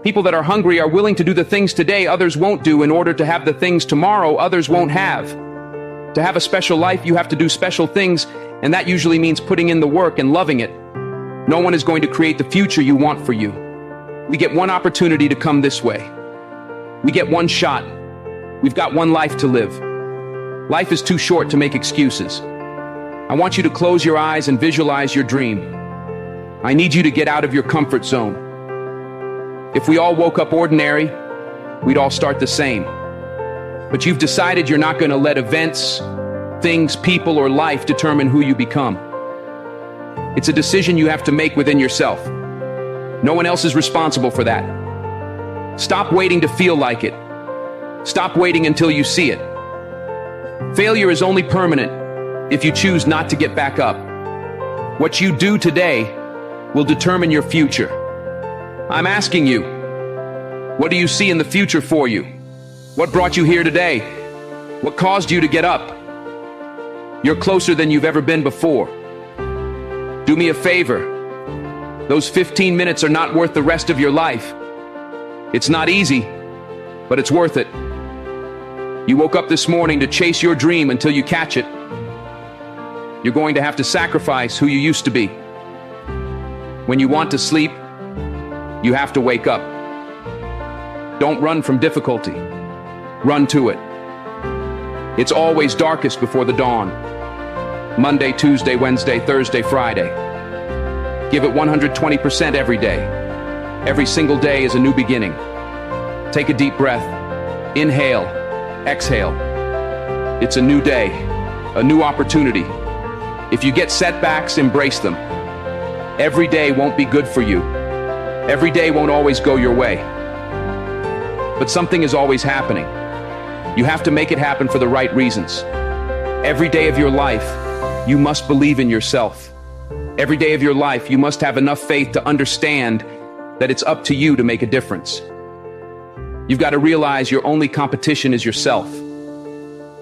People that are hungry are willing to do the things today others won't do in order to have the things tomorrow others won't have. To have a special life, you have to do special things, and that usually means putting in the work and loving it. No one is going to create the future you want for you. We get one opportunity to come this way. We get one shot. We've got one life to live. Life is too short to make excuses. I want you to close your eyes and visualize your dream. I need you to get out of your comfort zone. If we all woke up ordinary, we'd all start the same. But you've decided you're not going to let events, things, people, or life determine who you become. It's a decision you have to make within yourself. No one else is responsible for that. Stop waiting to feel like it. Stop waiting until you see it. Failure is only permanent if you choose not to get back up. What you do today will determine your future. I'm asking you, what do you see in the future for you? What brought you here today? What caused you to get up? You're closer than you've ever been before. Do me a favor. Those 15 minutes are not worth the rest of your life. It's not easy, but it's worth it. You woke up this morning to chase your dream until you catch it. You're going to have to sacrifice who you used to be. When you want to sleep, you have to wake up. Don't run from difficulty. Run to it. It's always darkest before the dawn. Monday, Tuesday, Wednesday, Thursday, Friday. Give it 120% every day. Every single day is a new beginning. Take a deep breath. Inhale. Exhale. It's a new day, a new opportunity. If you get setbacks, embrace them. Every day won't be good for you. Every day won't always go your way. But something is always happening. You have to make it happen for the right reasons. Every day of your life, you must believe in yourself. Every day of your life, you must have enough faith to understand that it's up to you to make a difference. You've got to realize your only competition is yourself.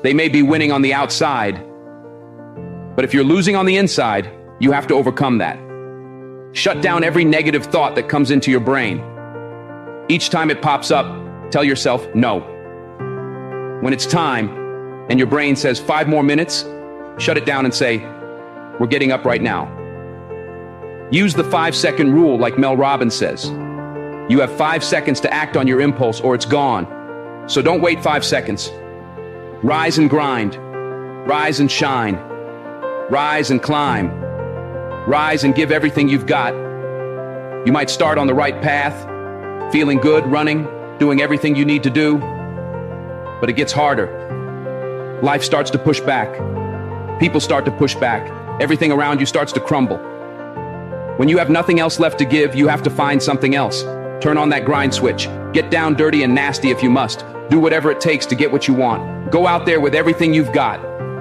They may be winning on the outside, but if you're losing on the inside, you have to overcome that. Shut down every negative thought that comes into your brain. Each time it pops up, tell yourself no. When it's time, and your brain says 5 more minutes, shut it down and say, we're getting up right now. Use the 5-second rule like Mel Robbins says. You have 5 seconds to act on your impulse or it's gone. So don't wait 5 seconds. Rise and grind. Rise and shine. Rise and climb. Rise and give everything you've got. You might start on the right path, feeling good, running, doing everything you need to do. But it gets harder. Life starts to push back. People start to push back. Everything around you starts to crumble. When you have nothing else left to give, you have to find something else. Turn on that grind switch. Get down dirty and nasty if you must. Do whatever it takes to get what you want. Go out there with everything you've got.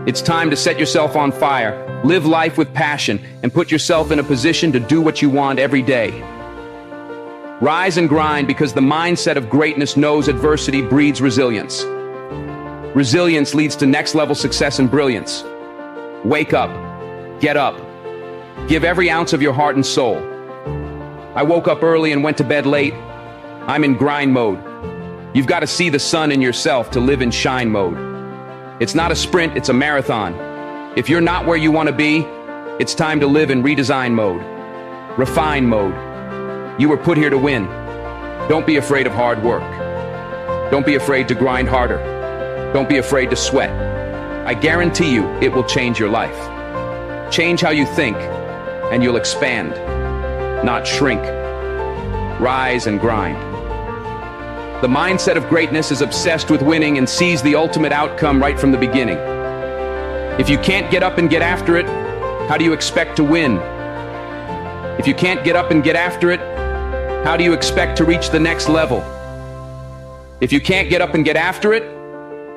It's time to set yourself on fire. Live life with passion and put yourself in a position to do what you want every day. Rise and grind because the mindset of greatness knows adversity breeds resilience. Resilience leads to next-level success and brilliance. Wake up. Get up. Give every ounce of your heart and soul. I woke up early and went to bed late. I'm in grind mode. You've got to see the sun in yourself to live in shine mode. It's not a sprint, it's a marathon. If you're not where you want to be, it's time to live in redesign mode, refine mode. You were put here to win. Don't be afraid of hard work. Don't be afraid to grind harder. Don't be afraid to sweat. I guarantee you it will change your life. Change how you think, and you'll expand, not shrink. Rise and grind. The mindset of greatness is obsessed with winning and sees the ultimate outcome right from the beginning. If you can't get up and get after it, how do you expect to win? If you can't get up and get after it, how do you expect to reach the next level? If you can't get up and get after it,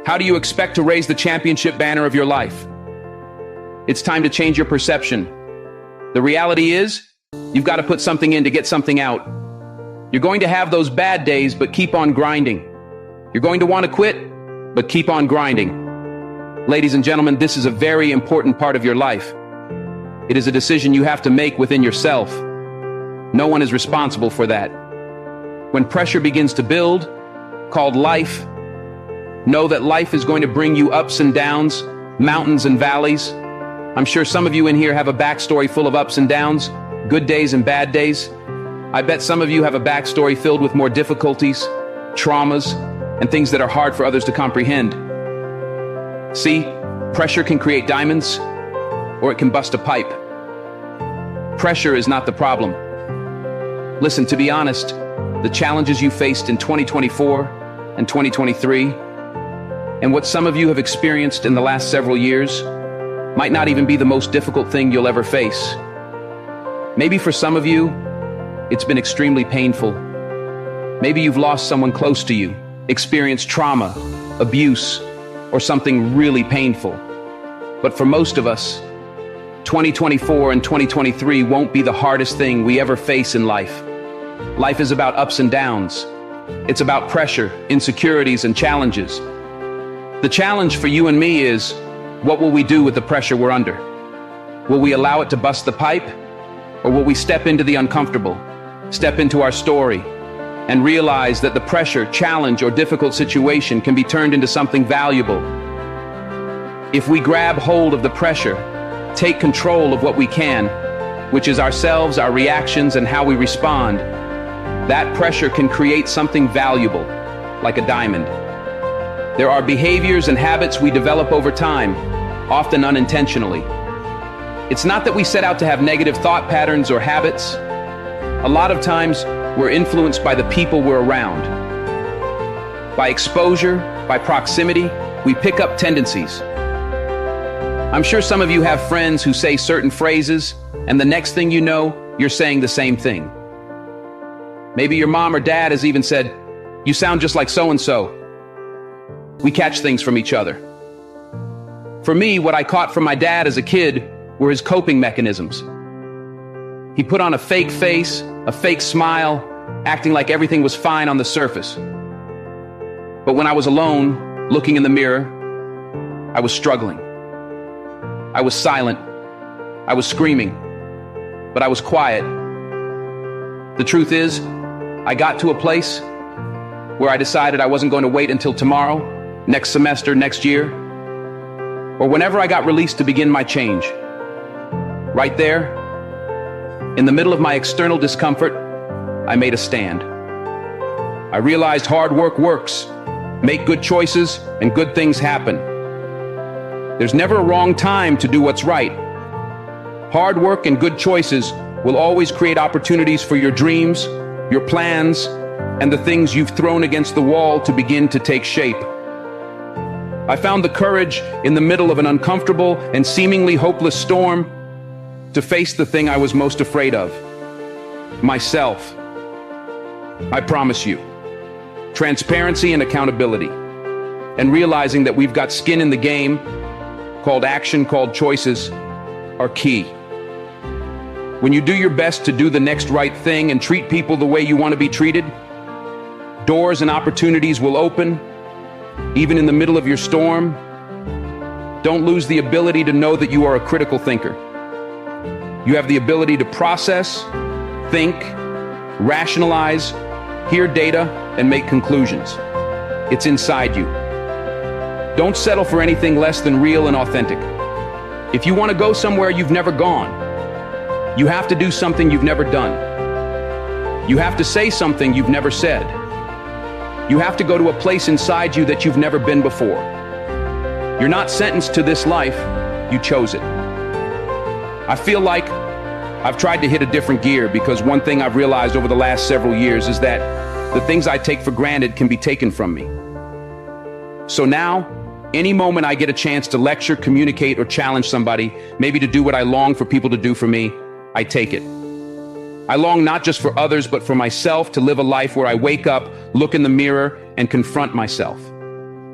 how do you expect to raise the championship banner of your life? It's time to change your perception. The reality is, you've got to put something in to get something out. You're going to have those bad days, but keep on grinding. You're going to want to quit, but keep on grinding. Ladies and gentlemen, this is a very important part of your life. It is a decision you have to make within yourself. No one is responsible for that. When pressure begins to build, called life, know that life is going to bring you ups and downs, mountains and valleys. I'm sure some of you in here have a backstory full of ups and downs, good days and bad days. I bet some of you have a backstory filled with more difficulties, traumas, and things that are hard for others to comprehend. See, pressure can create diamonds, or it can bust a pipe. Pressure is not the problem. Listen, to be honest, the challenges you faced in 2024 and 2023, and what some of you have experienced in the last several years, might not even be the most difficult thing you'll ever face. Maybe for some of you, it's been extremely painful. Maybe you've lost someone close to you, experienced trauma, abuse, or something really painful. But for most of us, 2024 and 2023 won't be the hardest thing we ever face in life. Life is about ups and downs. It's about pressure, insecurities, and challenges. The challenge for you and me is, what will we do with the pressure we're under? Will we allow it to bust the pipe? Or will we step into the uncomfortable, step into our story, and realize that the pressure, challenge, or difficult situation can be turned into something valuable? If we grab hold of the pressure, take control of what we can, which is ourselves, our reactions, and how we respond, that pressure can create something valuable, like a diamond. There are behaviors and habits we develop over time, often unintentionally. It's not that we set out to have negative thought patterns or habits. A lot of times, we're influenced by the people we're around. By exposure, by proximity, we pick up tendencies. I'm sure some of you have friends who say certain phrases, and the next thing you know, you're saying the same thing. Maybe your mom or dad has even said, "You sound just like so-and-so." We catch things from each other. For me, what I caught from my dad as a kid were his coping mechanisms. He put on a fake face, a fake smile, acting like everything was fine on the surface. But when I was alone, looking in the mirror, I was struggling. I was silent. I was screaming. But I was quiet. The truth is, I got to a place where I decided I wasn't going to wait until tomorrow, next semester, next year, or whenever I got released to begin my change. Right there, in the middle of my external discomfort, I made a stand. I realized hard work works. Make good choices, and good things happen. There's never a wrong time to do what's right. Hard work and good choices will always create opportunities for your dreams, your plans, and the things you've thrown against the wall to begin to take shape. I found the courage in the middle of an uncomfortable and seemingly hopeless storm to face the thing I was most afraid of, myself. I promise you, transparency and accountability, and realizing that we've got skin in the game, called action, called choices, are key. When you do your best to do the next right thing and treat people the way you want to be treated, doors and opportunities will open, even in the middle of your storm. Don't lose the ability to know that you are a critical thinker. You have the ability to process, think, rationalize, hear data, and make conclusions. It's inside you. Don't settle for anything less than real and authentic. If you want to go somewhere you've never gone, you have to do something you've never done. You have to say something you've never said. You have to go to a place inside you that you've never been before. You're not sentenced to this life, you chose it. I feel like I've tried to hit a different gear because one thing I've realized over the last several years is that the things I take for granted can be taken from me. So now, any moment I get a chance to lecture, communicate, or challenge somebody, maybe to do what I long for people to do for me, I take it. I long not just for others, but for myself to live a life where I wake up, look in the mirror, and confront myself.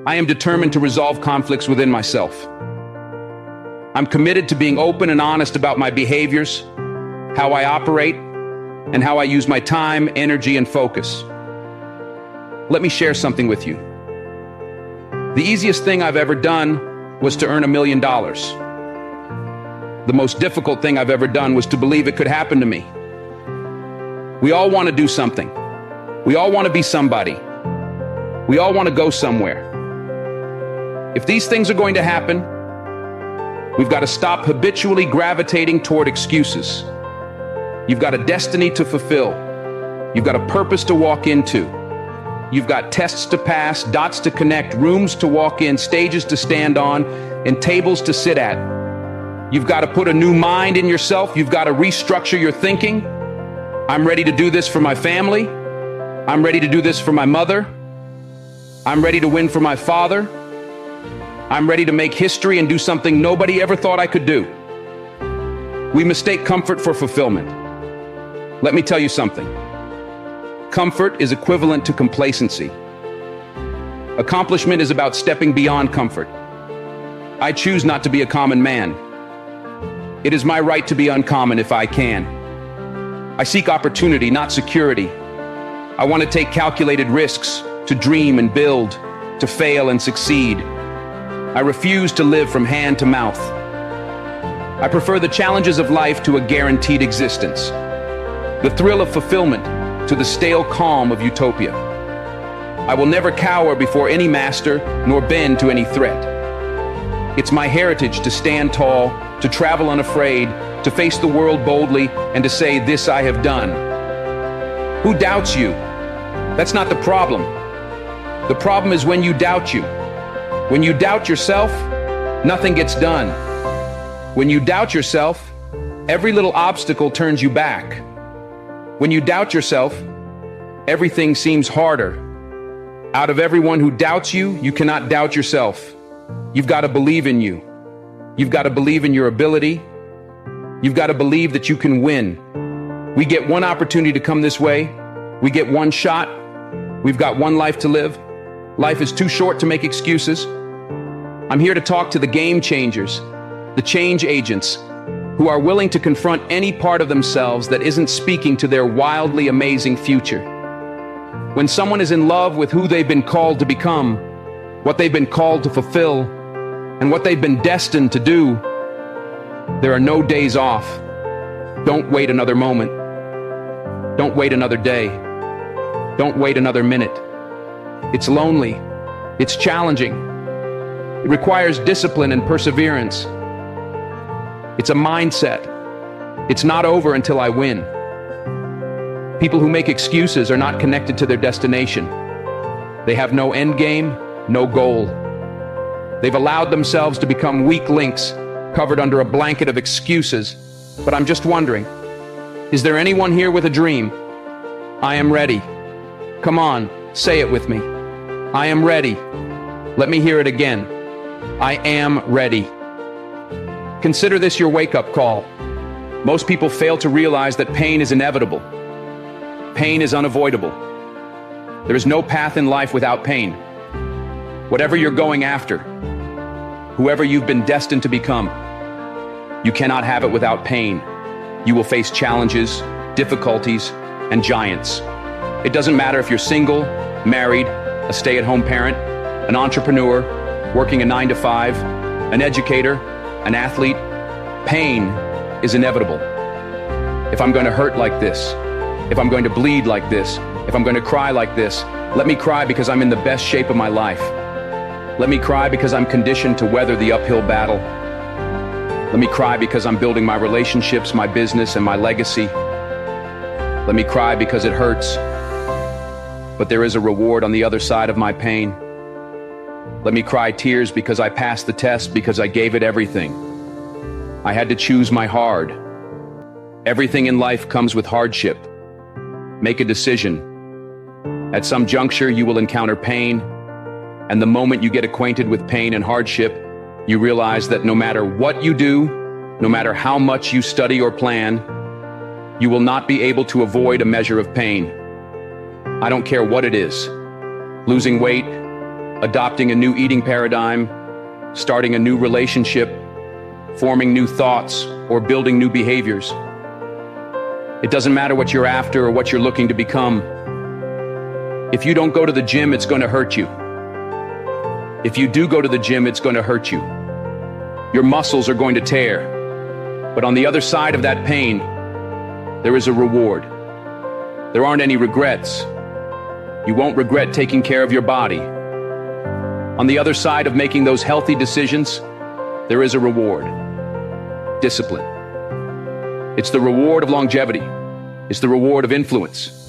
I am determined to resolve conflicts within myself. I'm committed to being open and honest about my behaviors, how I operate, and how I use my time, energy, and focus. Let me share something with you. The easiest thing I've ever done was to earn $1 million. The most difficult thing I've ever done was to believe it could happen to me. We all want to do something. We all want to be somebody. We all want to go somewhere. If these things are going to happen, we've got to stop habitually gravitating toward excuses. You've got a destiny to fulfill. You've got a purpose to walk into. You've got tests to pass, dots to connect, rooms to walk in, stages to stand on, and tables to sit at. You've got to put a new mind in yourself. You've got to restructure your thinking. I'm ready to do this for my family. I'm ready to do this for my mother. I'm ready to win for my father. I'm ready to make history and do something nobody ever thought I could do. We mistake comfort for fulfillment. Let me tell you something. Comfort is equivalent to complacency. Accomplishment is about stepping beyond comfort. I choose not to be a common man. It is my right to be uncommon if I can. I seek opportunity, not security. I want to take calculated risks, to dream and build, to fail and succeed. I refuse to live from hand to mouth. I prefer the challenges of life to a guaranteed existence, the thrill of fulfillment to the stale calm of utopia. I will never cower before any master nor bend to any threat. It's my heritage to stand tall, to travel unafraid, to face the world boldly, and to say, "This I have done." Who doubts you? That's not the problem. The problem is when you doubt you. When you doubt yourself, nothing gets done. When you doubt yourself, every little obstacle turns you back. When you doubt yourself, everything seems harder. Out of everyone who doubts you, you cannot doubt yourself. You've got to believe in you. You've got to believe in your ability. You've got to believe that you can win. We get one opportunity to come this way. We get one shot. We've got one life to live. Life is too short to make excuses. I'm here to talk to the game changers, the change agents, who are willing to confront any part of themselves that isn't speaking to their wildly amazing future. When someone is in love with who they've been called to become, what they've been called to fulfill, and what they've been destined to do, there are no days off. Don't wait another moment. Don't wait another day. Don't wait another minute. It's lonely. It's challenging. It requires discipline and perseverance. It's a mindset. It's not over until I win. People who make excuses are not connected to their destination. They have no end game, no goal. They've allowed themselves to become weak links, covered under a blanket of excuses. But I'm just wondering, is there anyone here with a dream? I am ready. Come on, say it with me. I am ready. Let me hear it again. I am ready. Consider this your wake-up call. Most people fail to realize that pain is inevitable. Pain is unavoidable. There is no path in life without pain. Whatever you're going after, whoever you've been destined to become, you cannot have it without pain. You will face challenges, difficulties, and giants. It doesn't matter if you're single, married, a stay-at-home parent, an entrepreneur, working a 9-to-5, an educator, an athlete. Pain is inevitable. If I'm going to hurt like this, if I'm going to bleed like this, if I'm going to cry like this, let me cry because I'm in the best shape of my life. Let me cry because I'm conditioned to weather the uphill battle. Let me cry because I'm building my relationships, my business, and my legacy. Let me cry because it hurts, but there is a reward on the other side of my pain. Let me cry tears because I passed the test, because I gave it everything. I had to choose my hard. Everything in life comes with hardship. Make a decision. At some juncture, you will encounter pain, and the moment you get acquainted with pain and hardship, you realize that no matter what you do, no matter how much you study or plan, you will not be able to avoid a measure of pain. I don't care what it is. Losing weight, adopting a new eating paradigm, starting a new relationship, forming new thoughts, or building new behaviors. It doesn't matter what you're after or what you're looking to become. If you don't go to the gym, it's going to hurt you. If you do go to the gym, it's going to hurt you. Your muscles are going to tear. But on the other side of that pain, there is a reward. There aren't any regrets. You won't regret taking care of your body. On the other side of making those healthy decisions, there is a reward. Discipline. It's the reward of longevity. It's the reward of influence.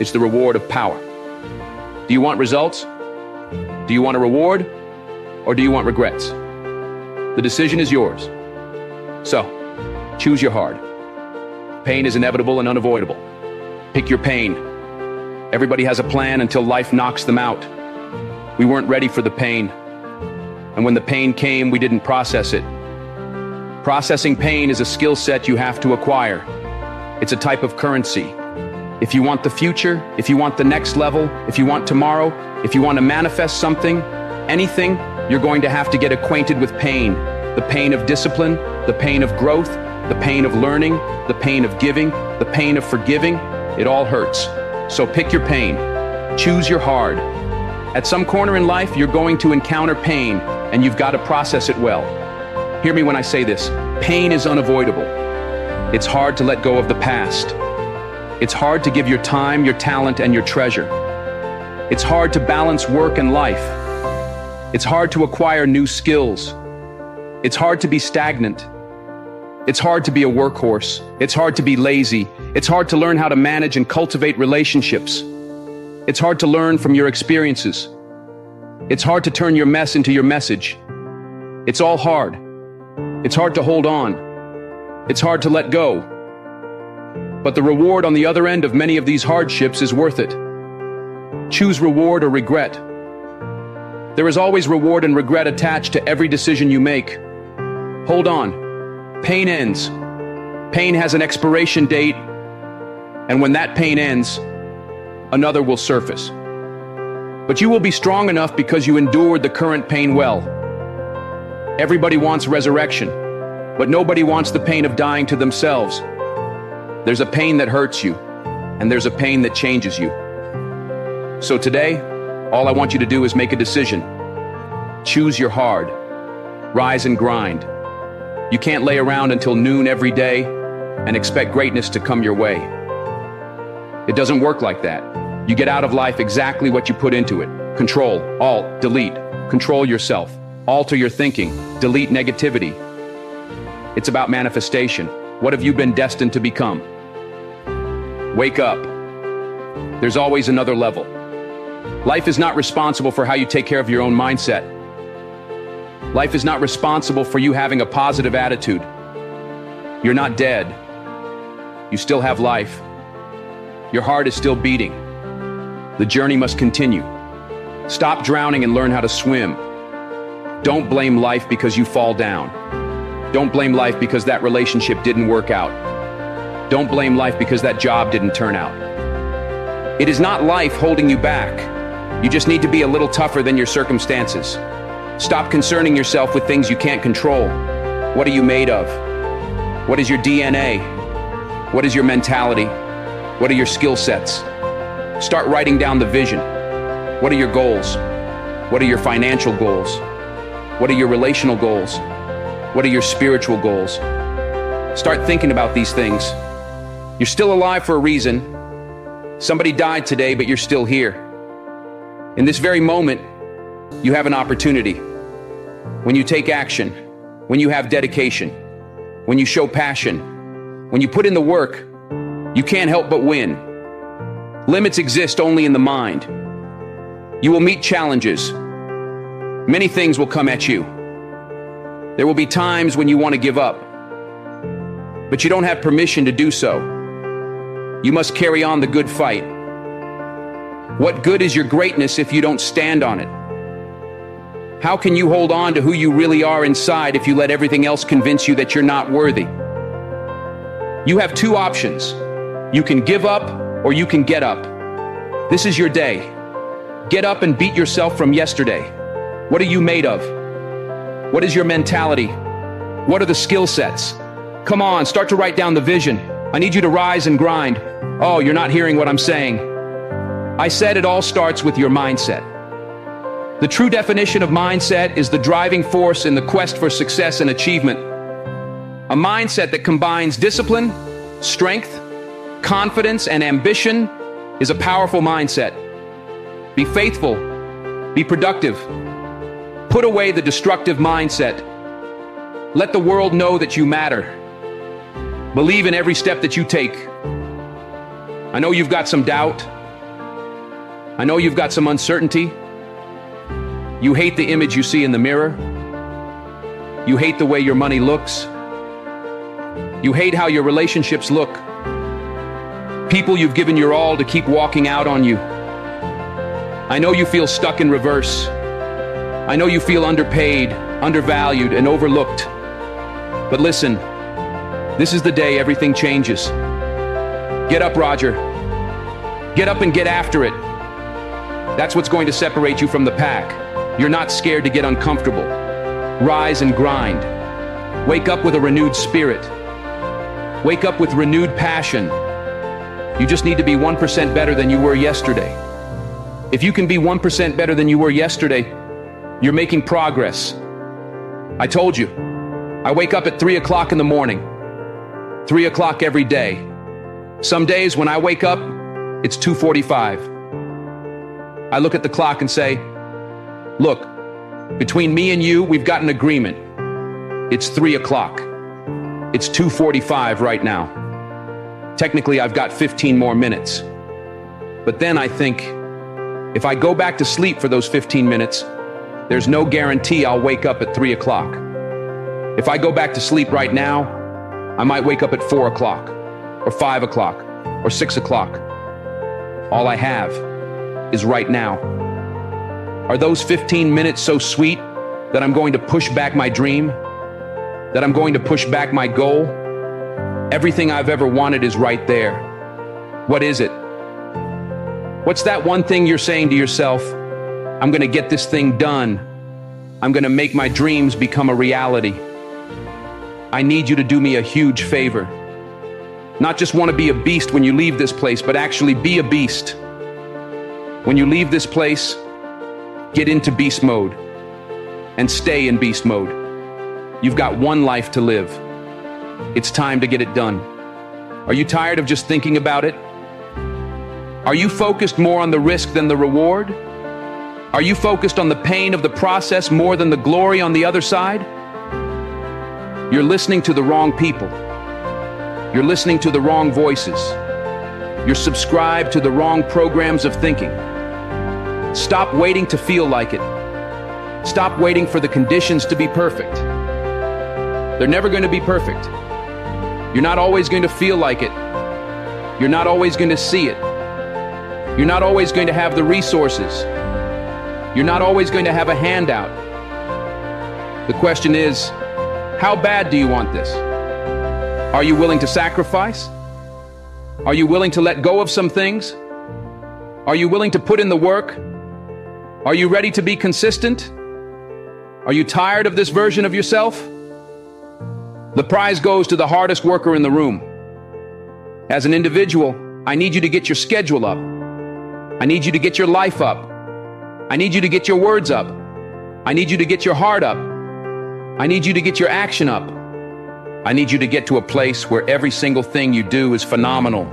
It's the reward of power. Do you want results? Do you want a reward? Or do you want regrets? The decision is yours. So, choose your heart. Pain is inevitable and unavoidable. Pick your pain. Everybody has a plan until life knocks them out. We weren't ready for the pain. And when the pain came, we didn't process it. Processing pain is a skill set you have to acquire. It's a type of currency. If you want the future, if you want the next level, if you want tomorrow, if you want to manifest something, anything, you're going to have to get acquainted with pain. The pain of discipline, the pain of growth, the pain of learning, the pain of giving, the pain of forgiving. It all hurts. So pick your pain. Choose your hard. At some corner in life, you're going to encounter pain, and you've got to process it well. Hear me when I say this. Pain is unavoidable. It's hard to let go of the past. It's hard to give your time, your talent, and your treasure. It's hard to balance work and life. It's hard to acquire new skills. It's hard to be stagnant. It's hard to be a workhorse. It's hard to be lazy. It's hard to learn how to manage and cultivate relationships. It's hard to learn from your experiences. It's hard to turn your mess into your message. It's all hard. It's hard to hold on. It's hard to let go. But the reward on the other end of many of these hardships is worth it. Choose reward or regret. There is always reward and regret attached to every decision you make. Hold on. Pain ends. Pain has an expiration date, and when that pain ends, another will surface. But you will be strong enough because you endured the current pain well. Everybody wants resurrection, but nobody wants the pain of dying to themselves. There's a pain that hurts you, and there's a pain that changes you. So today, all I want you to do is make a decision. Choose your hard. Rise and grind. You can't lay around until noon every day and expect greatness to come your way. It doesn't work like that. You get out of life exactly what you put into it. Control, alt, delete. Control yourself. Alter your thinking. Delete negativity. It's about manifestation. What have you been destined to become? Wake up. There's always another level. Life is not responsible for how you take care of your own mindset. Life is not responsible for you having a positive attitude. You're not dead. You still have life. Your heart is still beating. The journey must continue. Stop drowning and learn how to swim. Don't blame life because you fall down. Don't blame life because that relationship didn't work out. Don't blame life because that job didn't turn out. It is not life holding you back. You just need to be a little tougher than your circumstances. Stop concerning yourself with things you can't control. What are you made of? What is your DNA? What is your mentality? What are your skill sets? Start writing down the vision. What are your goals? What are your financial goals? What are your relational goals? What are your spiritual goals? Start thinking about these things. You're still alive for a reason. Somebody died today, but you're still here. In this very moment, you have an opportunity. When you take action, when you have dedication, when you show passion, when you put in the work, you can't help but win. Limits exist only in the mind. You will meet challenges. Many things will come at you. There will be times when you want to give up, but you don't have permission to do so. You must carry on the good fight. What good is your greatness if you don't stand on it? How can you hold on to who you really are inside if you let everything else convince you that you're not worthy? You have two options. You can give up or you can get up. This is your day. Get up and beat yourself from yesterday. What are you made of? What is your mentality? What are the skill sets? Come on, start to write down the vision. I need you to rise and grind. Oh, you're not hearing what I'm saying. I said it all starts with your mindset. The true definition of mindset is the driving force in the quest for success and achievement. A mindset that combines discipline, strength, confidence, and ambition is a powerful mindset. Be faithful. Be productive. Put away the destructive mindset. Let the world know that you matter. Believe in every step that you take. I know you've got some doubt. I know you've got some uncertainty. You hate the image you see in the mirror. You hate the way your money looks. You hate how your relationships look. People you've given your all to keep walking out on you. I know you feel stuck in reverse. I know you feel underpaid, undervalued, and overlooked. But listen, this is the day everything changes. Get up, Roger. Get up and get after it. That's what's going to separate you from the pack. You're not scared to get uncomfortable. Rise and grind. Wake up with a renewed spirit. Wake up with renewed passion. You just need to be 1% better than you were yesterday. If you can be 1% better than you were yesterday, you're making progress. I told you, I wake up at 3 o'clock in the morning. 3 o'clock every day. Some days when I wake up, it's 2:45. I look at the clock and say, look, between me and you, we've got an agreement. It's 3 o'clock. It's 2:45 right now. Technically, I've got 15 more minutes. But then I think, if I go back to sleep for those 15 minutes, there's no guarantee I'll wake up at 3 o'clock. If I go back to sleep right now, I might wake up at 4 o'clock, or 5 o'clock, or 6 o'clock. All I have is right now. Are those 15 minutes so sweet that I'm going to push back my dream? That I'm going to push back my goal? Everything I've ever wanted is right there. What is it? What's that one thing you're saying to yourself? I'm going to get this thing done. I'm going to make my dreams become a reality. I need you to do me a huge favor. Not just want to be a beast when you leave this place, but actually be a beast. When you leave this place, get into beast mode and stay in beast mode. You've got one life to live. It's time to get it done. Are you tired of just thinking about it? Are you focused more on the risk than the reward? Are you focused on the pain of the process more than the glory on the other side? You're listening to the wrong people. You're listening to the wrong voices. You're subscribed to the wrong programs of thinking. Stop waiting to feel like it. Stop waiting for the conditions to be perfect. They're never going to be perfect. You're not always going to feel like it. You're not always going to see it. You're not always going to have the resources. You're not always going to have a handout. The question is, how bad do you want this? Are you willing to sacrifice? Are you willing to let go of some things? Are you willing to put in the work? Are you ready to be consistent? Are you tired of this version of yourself? The prize goes to the hardest worker in the room. As an individual, I need you to get your schedule up. I need you to get your life up. I need you to get your words up. I need you to get your heart up. I need you to get your action up. I need you to get to a place where every single thing you do is phenomenal.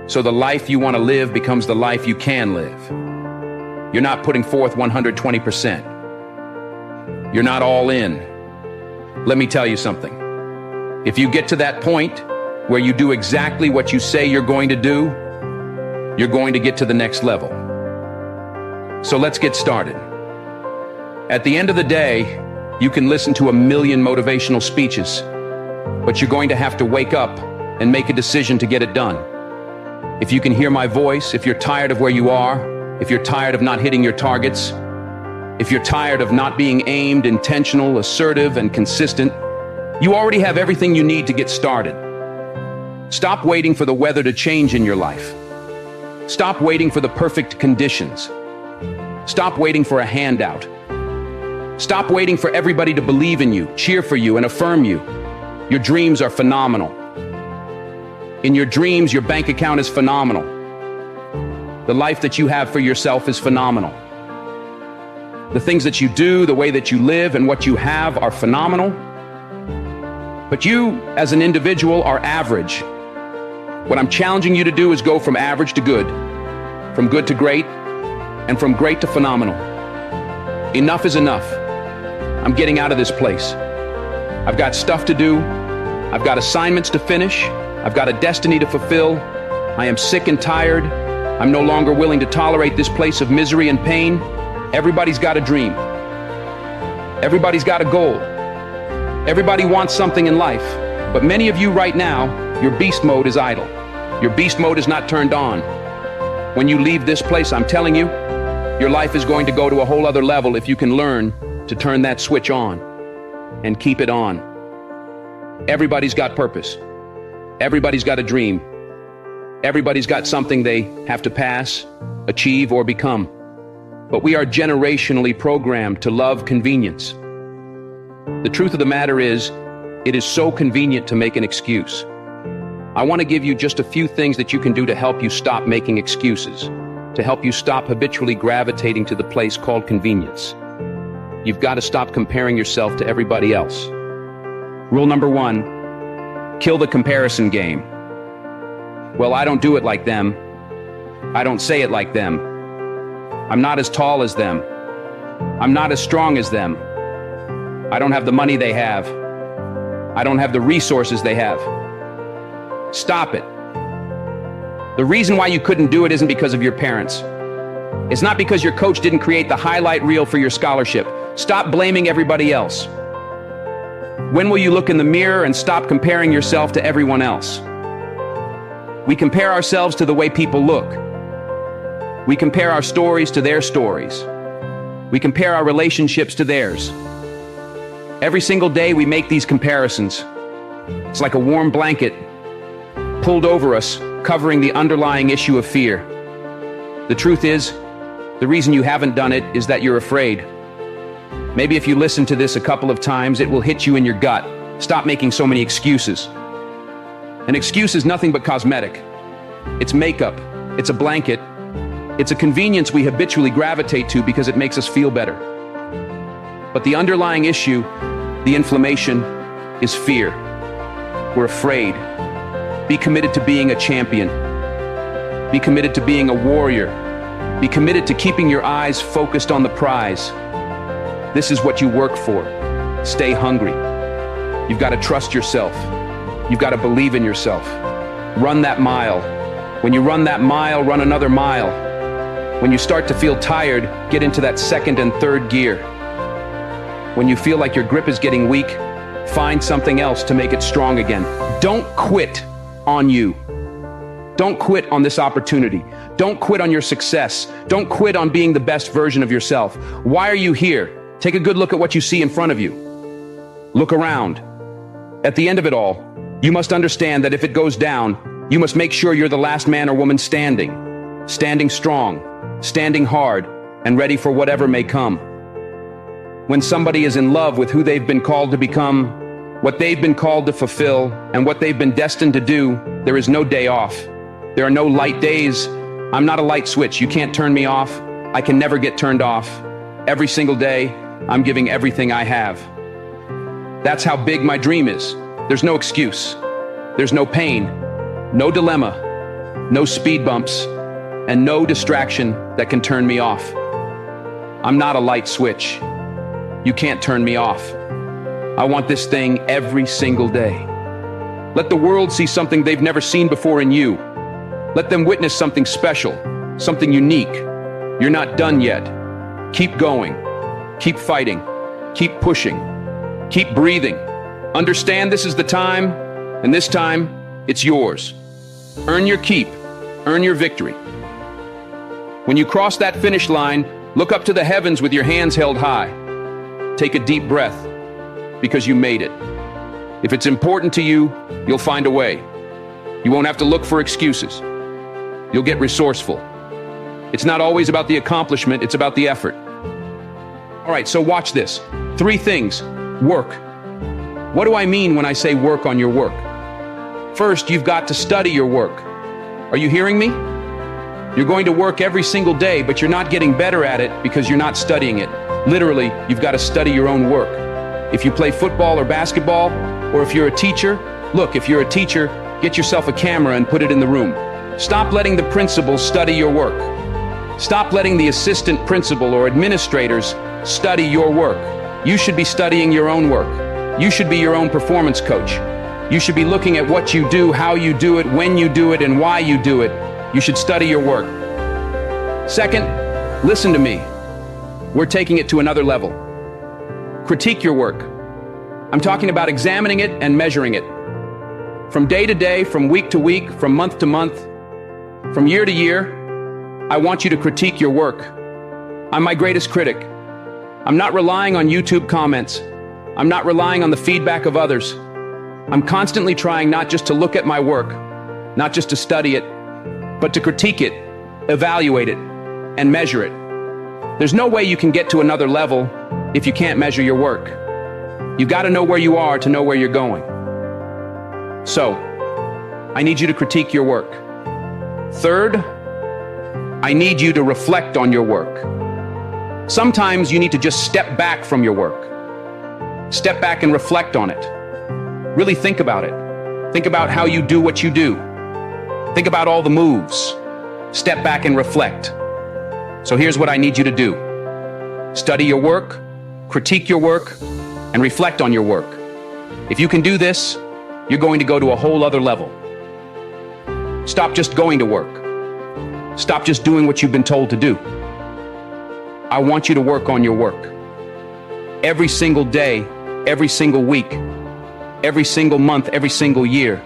So the life you want to live becomes the life you can live. You're not putting forth 120%. You're not all in. Let me tell you something. If you get to that point where you do exactly what you say you're going to do, you're going to get to the next level. So let's get started. At the end of the day, you can listen to 1,000,000 motivational speeches, but you're going to have to wake up and make a decision to get it done. If you can hear my voice, if you're tired of where you are, if you're tired of not hitting your targets, if you're tired of not being aimed, intentional, assertive, and consistent, you already have everything you need to get started. Stop waiting for the weather to change in your life. Stop waiting for the perfect conditions. Stop waiting for a handout. Stop waiting for everybody to believe in you, cheer for you, and affirm you. Your dreams are phenomenal. In your dreams, your bank account is phenomenal. The life that you have for yourself is phenomenal. The things that you do, the way that you live, and what you have are phenomenal. But you, as an individual, are average. What I'm challenging you to do is go from average to good, from good to great, and from great to phenomenal. Enough is enough. I'm getting out of this place. I've got stuff to do. I've got assignments to finish. I've got a destiny to fulfill. I am sick and tired. I'm no longer willing to tolerate this place of misery and pain. Everybody's got a dream. Everybody's got a goal. Everybody wants something in life. But many of you right now, your beast mode is idle. Your beast mode is not turned on. When you leave this place, I'm telling you, your life is going to go to a whole other level if you can learn to turn that switch on and keep it on. Everybody's got purpose. Everybody's got a dream. Everybody's got something they have to pass, achieve, or become. But we are generationally programmed to love convenience. The truth of the matter is, it is so convenient to make an excuse. I want to give you just a few things that you can do to help you stop making excuses, to help you stop habitually gravitating to the place called convenience. You've got to stop comparing yourself to everybody else. Rule number 1, kill the comparison game. Well, I don't do it like them. I don't say it like them. I'm not as tall as them. I'm not as strong as them. I don't have the money they have. I don't have the resources they have. Stop it. The reason why you couldn't do it isn't because of your parents. It's not because your coach didn't create the highlight reel for your scholarship. Stop blaming everybody else. When will you look in the mirror and stop comparing yourself to everyone else? We compare ourselves to the way people look. We compare our stories to their stories. We compare our relationships to theirs. Every single day we make these comparisons. It's like a warm blanket pulled over us, covering the underlying issue of fear. The truth is, the reason you haven't done it is that you're afraid. Maybe if you listen to this a couple of times, it will hit you in your gut. Stop making so many excuses. An excuse is nothing but cosmetic. It's makeup. It's a blanket. It's a convenience we habitually gravitate to because it makes us feel better. But the underlying issue, the inflammation, is fear. We're afraid. Be committed to being a champion. Be committed to being a warrior. Be committed to keeping your eyes focused on the prize. This is what you work for. Stay hungry. You've got to trust yourself. You've got to believe in yourself. Run that mile. When you run that mile, run another mile. When you start to feel tired, get into that second and third gear. When you feel like your grip is getting weak, find something else to make it strong again. Don't quit on you. Don't quit on this opportunity. Don't quit on your success. Don't quit on being the best version of yourself. Why are you here? Take a good look at what you see in front of you. Look around. At the end of it all, you must understand that if it goes down, you must make sure you're the last man or woman standing. Standing strong, standing hard, and ready for whatever may come. When somebody is in love with who they've been called to become, what they've been called to fulfill, and what they've been destined to do, there is no day off. There are no light days. I'm not a light switch. You can't turn me off. I can never get turned off. Every single day, I'm giving everything I have. That's how big my dream is. There's no excuse. There's no pain, no dilemma, no speed bumps, and no distraction that can turn me off. I'm not a light switch. You can't turn me off. I want this thing every single day. Let the world see something they've never seen before in you. Let them witness something special, something unique. You're not done yet. Keep going. Keep fighting. Keep pushing. Keep breathing. Understand this is the time, and this time, it's yours. Earn your keep. Earn your victory. When you cross that finish line, look up to the heavens with your hands held high. Take a deep breath, because you made it. If it's important to you, you'll find a way. You won't have to look for excuses. You'll get resourceful. It's not always about the accomplishment, it's about the effort. All right, so watch this. 3 things. Work. What do I mean when I say work on your work? First, you've got to study your work. Are you hearing me? You're going to work every single day, but you're not getting better at it because you're not studying it. Literally, you've got to study your own work. If you play football or basketball, or if you're a teacher, look, if you're a teacher, get yourself a camera and put it in the room. Stop letting the principal study your work. Stop letting the assistant principal or administrators study your work. You should be studying your own work. You should be your own performance coach. You should be looking at what you do, how you do it, when you do it, and why you do it. You should study your work. Second, listen to me. We're taking it to another level. Critique your work. I'm talking about examining it and measuring it. From day to day, from week to week, from month to month, from year to year, I want you to critique your work. I'm my greatest critic. I'm not relying on YouTube comments. I'm not relying on the feedback of others. I'm constantly trying not just to look at my work, not just to study it, but to critique it, evaluate it, and measure it. There's no way you can get to another level if you can't measure your work. You've got to know where you are to know where you're going. So, I need you to critique your work. Third, I need you to reflect on your work. Sometimes you need to just step back from your work. Step back and reflect on it. Really think about it. Think about how you do what you do. Think about all the moves. Step back and reflect. So here's what I need you to do. Study your work, critique your work, and reflect on your work. If you can do this, you're going to go to a whole other level. Stop just going to work. Stop just doing what you've been told to do. I want you to work on your work. Every single day, every single week, every single month, every single year,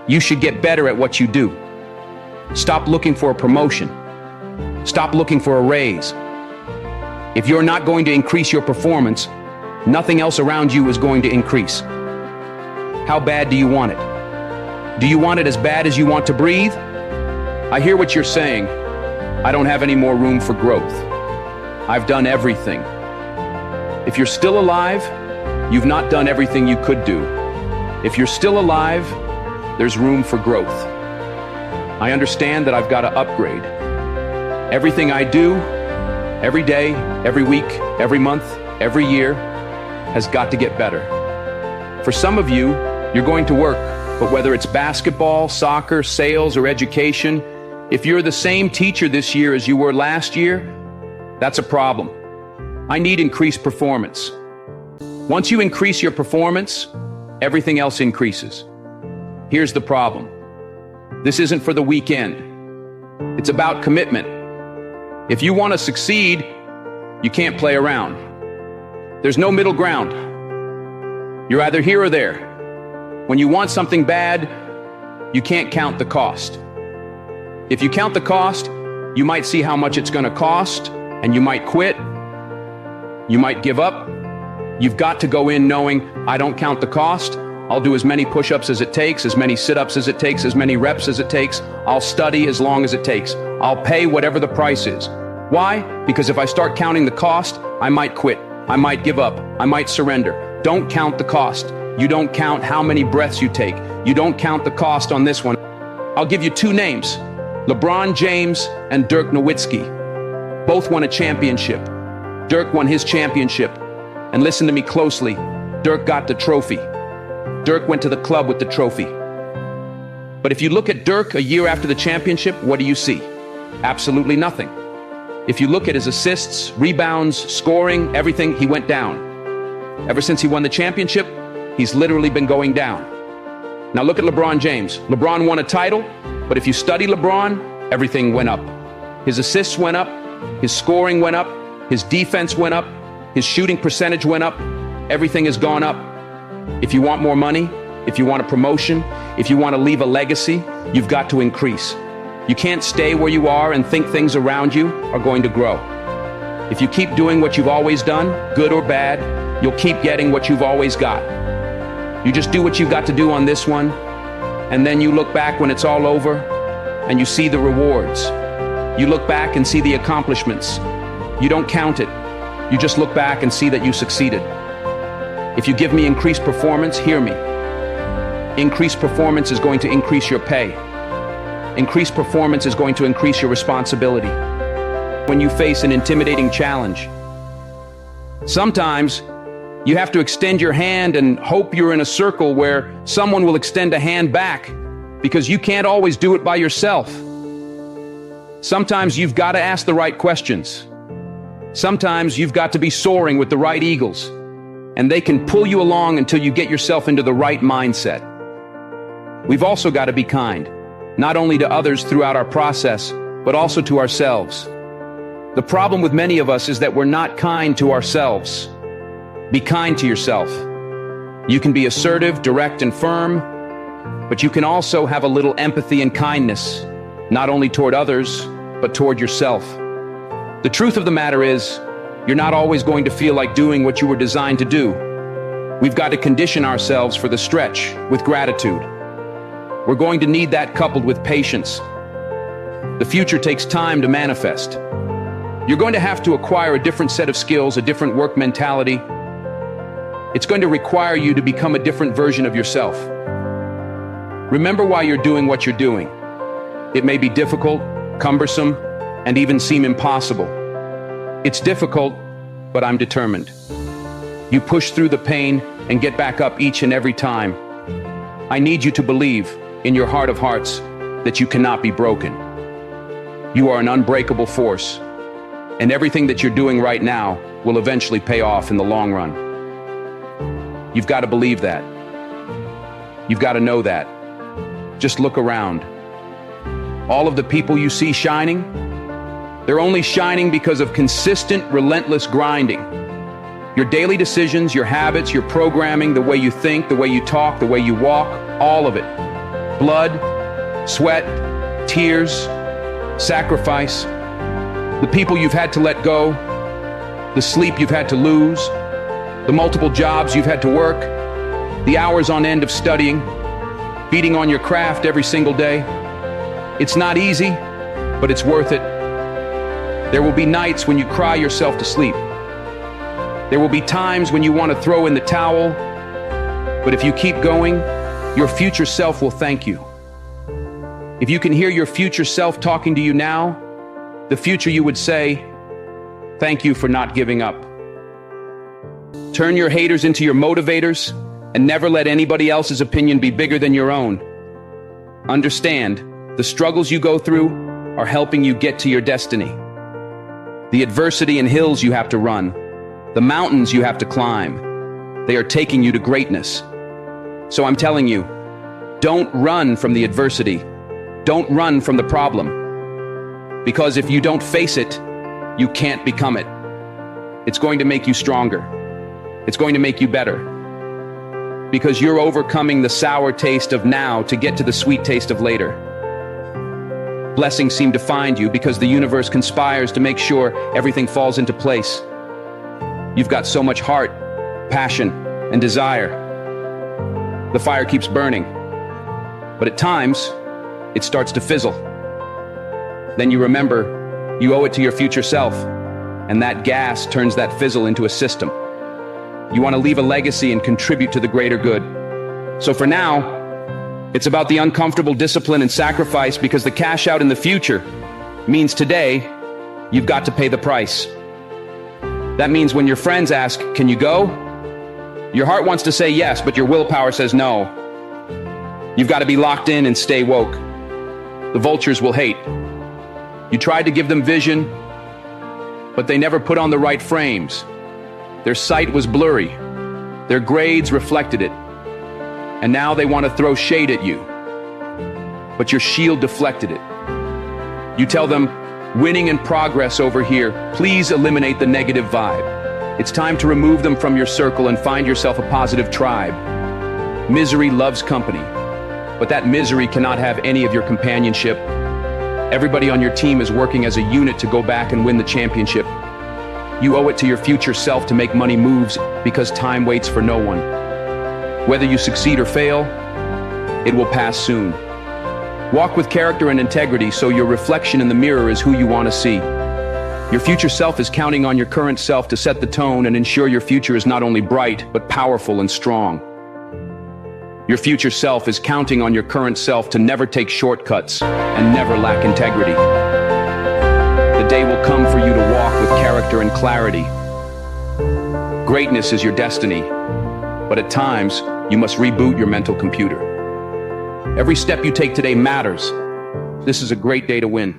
you should get better at what you do. Stop looking for a promotion. Stop looking for a raise. If you're not going to increase your performance, nothing else around you is going to increase. How bad do you want it? Do you want it as bad as you want to breathe? I hear what you're saying. I don't have any more room for growth. I've done everything. If you're still alive, you've not done everything you could do. If you're still alive, there's room for growth. I understand that I've got to upgrade. Everything I do, every day, every week, every month, every year, has got to get better. For some of you, you're going to work, but whether it's basketball, soccer, sales, or education, if you're the same teacher this year as you were last year, that's a problem. I need increased performance. Once you increase your performance, everything else increases. Here's the problem. This isn't for the weekend. It's about commitment. If you want to succeed, you can't play around. There's no middle ground. You're either here or there. When you want something bad, you can't count the cost. If you count the cost, you might see how much it's going to cost, and you might quit. You might give up. You've got to go in knowing, I don't count the cost. I'll do as many push-ups as it takes, as many sit-ups as it takes, as many reps as it takes. I'll study as long as it takes. I'll pay whatever the price is. Why? Because if I start counting the cost, I might quit. I might give up. I might surrender. Don't count the cost. You don't count how many breaths you take. You don't count the cost on this one. I'll give you two names, LeBron James and Dirk Nowitzki. Both won a championship. Dirk won his championship. And listen to me closely, Dirk got the trophy. Dirk went to the club with the trophy. But if you look at Dirk a year after the championship, what do you see? Absolutely nothing. If you look at his assists, rebounds, scoring, everything, he went down. Ever since he won the championship, he's literally been going down. Now look at LeBron James. LeBron won a title, but if you study LeBron, everything went up. His assists went up, his scoring went up, his defense went up, his shooting percentage went up, everything has gone up. If you want more money, if you want a promotion, if you want to leave a legacy, you've got to increase. You can't stay where you are and think things around you are going to grow. If you keep doing what you've always done, good or bad, you'll keep getting what you've always got. You just do what you've got to do on this one, and then you look back when it's all over, and you see the rewards. You look back and see the accomplishments. You don't count it. You just look back and see that you succeeded. If you give me increased performance, hear me. Increased performance is going to increase your pay. Increased performance is going to increase your responsibility. When you face an intimidating challenge, sometimes you have to extend your hand and hope you're in a circle where someone will extend a hand back, because you can't always do it by yourself. Sometimes you've got to ask the right questions. Sometimes you've got to be soaring with the right eagles, and they can pull you along until you get yourself into the right mindset. We've also got to be kind, not only to others throughout our process, but also to ourselves. The problem with many of us is that we're not kind to ourselves. Be kind to yourself. You can be assertive, direct, and firm, but you can also have a little empathy and kindness, not only toward others, but toward yourself. The truth of the matter is, you're not always going to feel like doing what you were designed to do. We've got to condition ourselves for the stretch with gratitude. We're going to need that coupled with patience. The future takes time to manifest. You're going to have to acquire a different set of skills, a different work mentality. It's going to require you to become a different version of yourself. Remember why you're doing what you're doing. It may be difficult, cumbersome, and even seem impossible. It's difficult, but I'm determined. You push through the pain and get back up each and every time. I need you to believe, in your heart of hearts, that you cannot be broken. You are an unbreakable force, and everything that you're doing right now will eventually pay off in the long run. You've got to believe that. You've got to know that. Just look around. All of the people you see shining, they're only shining because of consistent, relentless grinding. Your daily decisions, your habits, your programming, the way you think, the way you talk, the way you walk, all of it. Blood, sweat, tears, sacrifice. The people you've had to let go, the sleep you've had to lose, the multiple jobs you've had to work, the hours on end of studying, beating on your craft every single day. It's not easy, but it's worth it. There will be nights when you cry yourself to sleep. There will be times when you want to throw in the towel, but if you keep going, your future self will thank you. If you can hear your future self talking to you now, the future you would say, "Thank you for not giving up." Turn your haters into your motivators, and never let anybody else's opinion be bigger than your own. Understand, the struggles you go through are helping you get to your destiny. The adversity and hills you have to run, the mountains you have to climb, they are taking you to greatness. So I'm telling you, don't run from the adversity. Don't run from the problem. Because if you don't face it, you can't become it. It's going to make you stronger. It's going to make you better. Because you're overcoming the sour taste of now to get to the sweet taste of later. Blessings seem to find you because the universe conspires to make sure everything falls into place. You've got so much heart, passion, and desire. The fire keeps burning, but at times, it starts to fizzle. Then you remember you owe it to your future self, and that gas turns that fizzle into a system. You want to leave a legacy and contribute to the greater good. So for now, it's about the uncomfortable discipline and sacrifice, because the cash out in the future means today you've got to pay the price. That means when your friends ask, "Can you go?" Your heart wants to say yes, but your willpower says no. You've got to be locked in and stay woke. The vultures will hate. You tried to give them vision, but they never put on the right frames. Their sight was blurry. Their grades reflected it. And now they want to throw shade at you. But your shield deflected it. You tell them, "Winning and progress over here. Please eliminate the negative vibe." It's time to remove them from your circle and find yourself a positive tribe. Misery loves company, but that misery cannot have any of your companionship. Everybody on your team is working as a unit to go back and win the championship. You owe it to your future self to make money moves, because time waits for no one. Whether you succeed or fail, it will pass soon. Walk with character and integrity so your reflection in the mirror is who you want to see. Your future self is counting on your current self to set the tone and ensure your future is not only bright, but powerful and strong. Your future self is counting on your current self to never take shortcuts and never lack integrity. The day will come for you to walk with character and clarity. Greatness is your destiny, but at times, you must reboot your mental computer. Every step you take today matters. This is a great day to win.